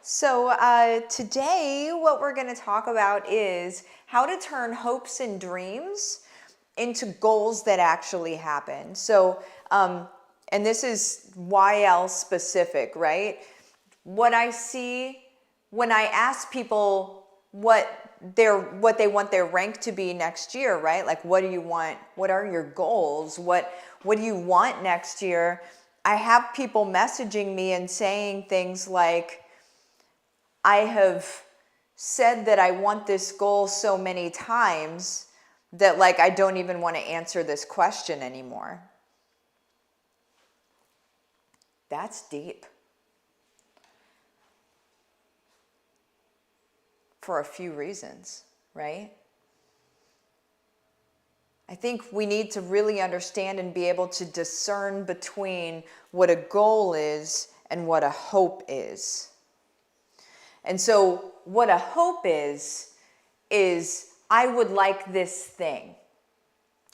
So today what we're going to talk about is how to turn hopes and dreams into goals that actually happen. And this is YL specific, right? What I see when I ask people what they want their rank to be next year, right? Like, what do you want? What are your goals? What do you want next year? I have people messaging me and saying things like, I have said that I want this goal so many times that like I don't even want to answer this question anymore. That's deep. For a few reasons, right? I think we need to really understand and be able to discern between what a goal is and what a hope is. And so what a hope is I would like this thing,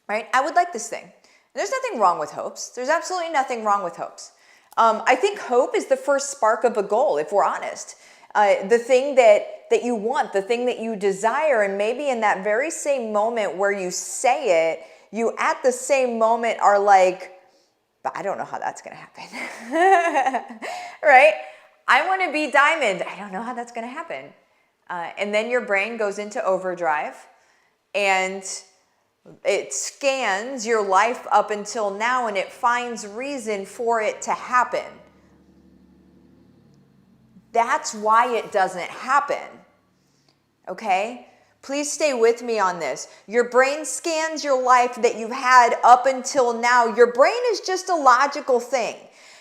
right? I would like this thing. There's nothing wrong with hopes. There's absolutely nothing wrong with hopes. I think hope is the first spark of a goal, if we're honest. The thing that you want, the thing that you desire, and maybe in that very same moment where you say it, you at the same moment are like, but I don't know how that's going to happen, right? I want to be diamond. I don't know how that's going to happen. And then your brain goes into overdrive and it scans your life up until now and it finds reason for it to happen. That's why it doesn't happen. Okay? Please stay with me on this. Your brain scans your life that you've had up until now. Your brain is just a logical thing.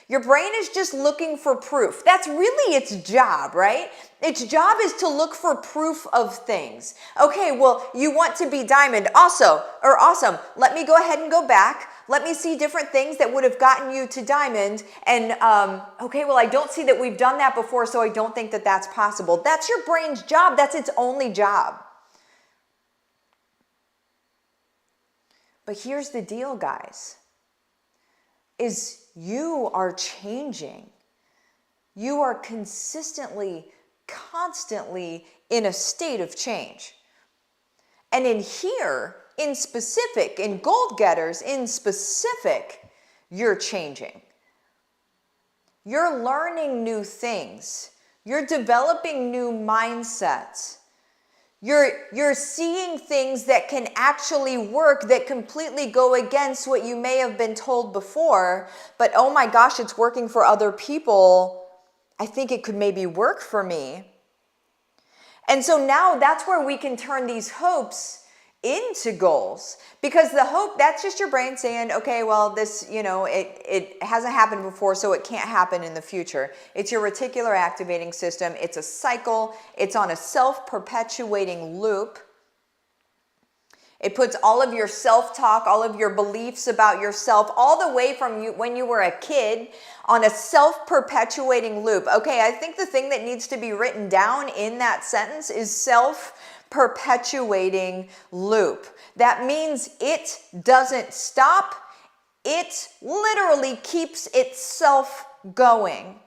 Your brain is just looking for proof. That's really its job, right? Its job is to look for proof of things. Okay, well, you want to be diamond. Awesome. Let me go ahead and go back. Let me see different things that would have gotten you to diamond. And, okay, well, I don't see that we've done that before, so I don't think that that's possible. That's your brain's job. That's its only job. But here's the deal, guys, is you are changing. You are consistently, constantly in a state of change. And in here, in specific, in Gold Getters, in specific, you're changing. You're learning new things. You're developing new mindsets. You're seeing things that can actually work that completely go against what you may have been told before, but oh my gosh, it's working for other people. I think it could maybe work for me. And so now that's where we can turn these hopes into goals, because the hope, that's just your brain saying, okay, well, this, it hasn't happened before, so it can't happen in the future. It's your reticular activating system. It's a cycle. It's on a self-perpetuating loop. It puts all of your self-talk, all of your beliefs about yourself, all the way from when you were a kid, on a self-perpetuating loop. Okay, I think the thing that needs to be written down in that sentence is self-perpetuating loop. That means it doesn't stop. It literally keeps itself going.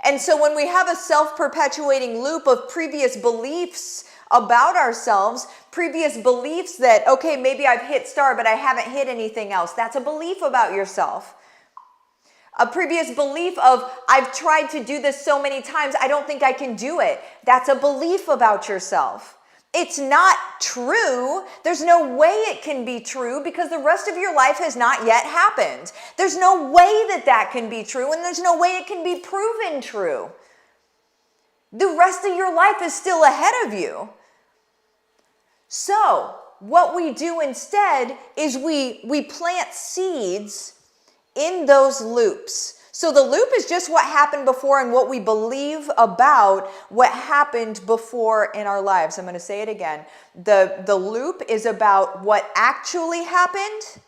And so when we have a self-perpetuating loop of previous beliefs about ourselves, previous beliefs that, okay, maybe I've hit star, but I haven't hit anything else. That's a belief about yourself. A previous belief of, I've tried to do this so many times, I don't think I can do it. That's a belief about yourself. It's not true. There's no way it can be true because the rest of your life has not yet happened. There's no way that that can be true, and there's no way it can be proven true. The rest of your life is still ahead of you. So what we do instead is we plant seeds in those loops. So the loop is just what happened before and what we believe about what happened before in our lives. I'm going to say it again. The loop is about what actually happened,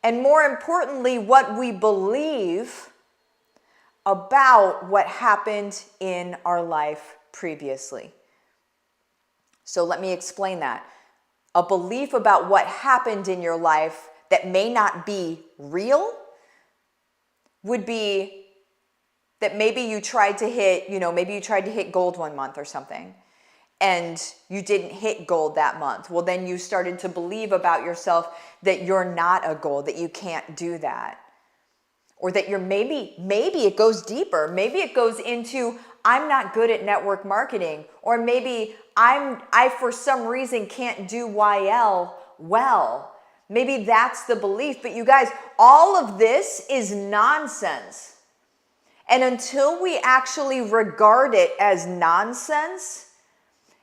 and more importantly, what we believe about what happened in our life previously. So let me explain that. A belief about what happened in your life that may not be real would be that maybe you tried to hit, maybe you tried to hit gold one month or something, and you didn't hit gold that month. Well, then you started to believe about yourself that you're not a gold, that you can't do that. Or that you're maybe it goes deeper. Maybe it goes into, I'm not good at network marketing. Or maybe I for some reason can't do YL well. Maybe that's the belief. But you guys, all of this is nonsense. And until we actually regard it as nonsense,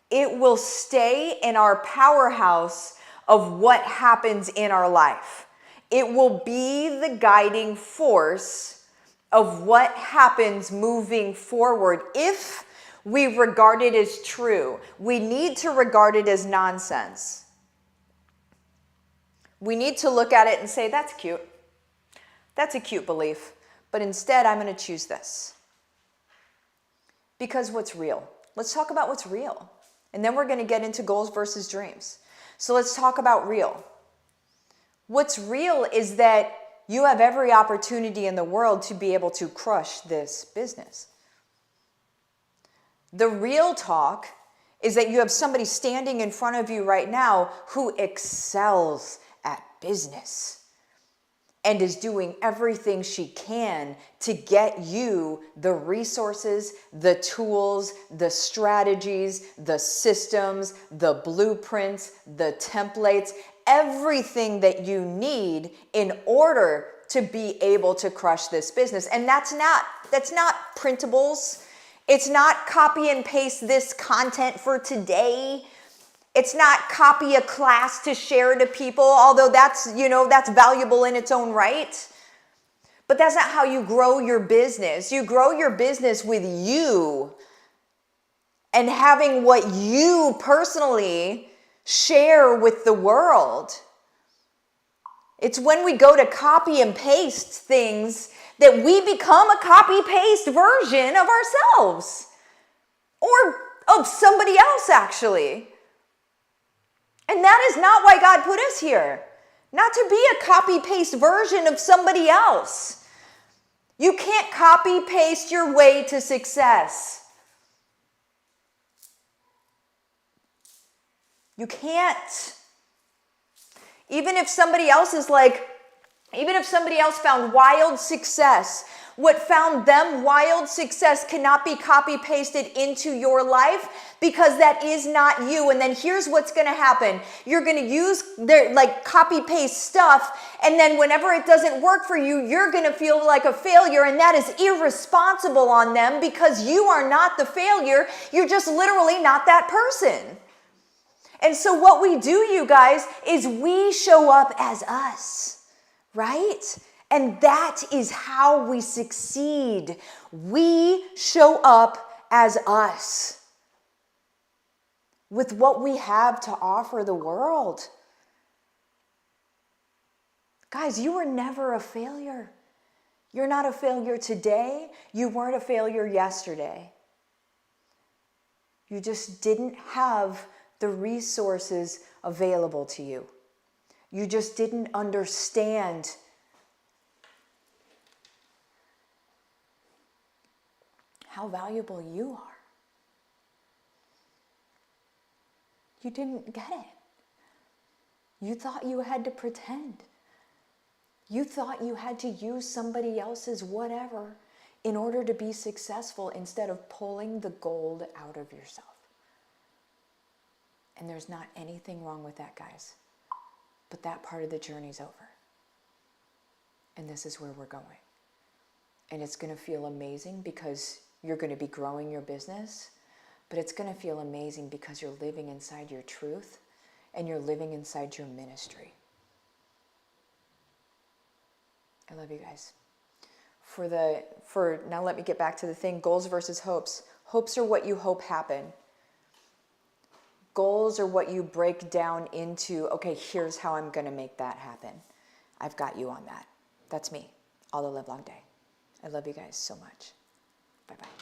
it will stay in our powerhouse of what happens in our life. It will be the guiding force of what happens moving forward if we regard it as true. We need to regard it as nonsense. We need to look at it and say, that's cute. That's a cute belief. But instead, I'm going to choose this. Because what's real? Let's talk about what's real. And then we're going to get into goals versus dreams. So let's talk about real. What's real is that you have every opportunity in the world to be able to crush this business. The real talk is that you have somebody standing in front of you right now who excels at business and is doing everything she can to get you the resources, the tools, the strategies, the systems, the blueprints, the templates, everything that you need in order to be able to crush this business. And that's not printables. It's not copy and paste this content for today. It's not copy a class to share to people, although that's valuable in its own right. But that's not how you grow your business. You grow your business with you and having what you personally share with the world. It's when we go to copy and paste things that we become a copy-paste version of ourselves or of somebody else, actually. And that is not why God put us here. Not to be a copy-paste version of somebody else. You can't copy-paste your way to success. You can't. Even if somebody else found wild success, what found them wild success cannot be copy-pasted into your life because that is not you. And then here's what's going to happen. You're going to use their copy-paste stuff, and then whenever it doesn't work for you, you're going to feel like a failure, and that is irresponsible on them because you are not the failure. You're just literally not that person. And so what we do, you guys, is we show up as us, right? And that is how we succeed. We show up as us with what we have to offer the world. Guys, you were never a failure. You're not a failure today. You weren't a failure yesterday. You just didn't have the resources available to you. You just didn't understand how valuable you are. You didn't get it. You thought you had to pretend. You thought you had to use somebody else's whatever in order to be successful instead of pulling the gold out of yourself. And there's not anything wrong with that, guys. But that part of the journey's over. And this is where we're going. And it's going to feel amazing because you're going to be growing your business. But it's going to feel amazing because you're living inside your truth and you're living inside your ministry. I love you guys. Now let me get back to the thing, goals versus hopes. Hopes are what you hope happen. Goals are what you break down into, okay, here's how I'm going to make that happen. I've got you on that. That's me all the live long day. I love you guys so much. Bye-bye.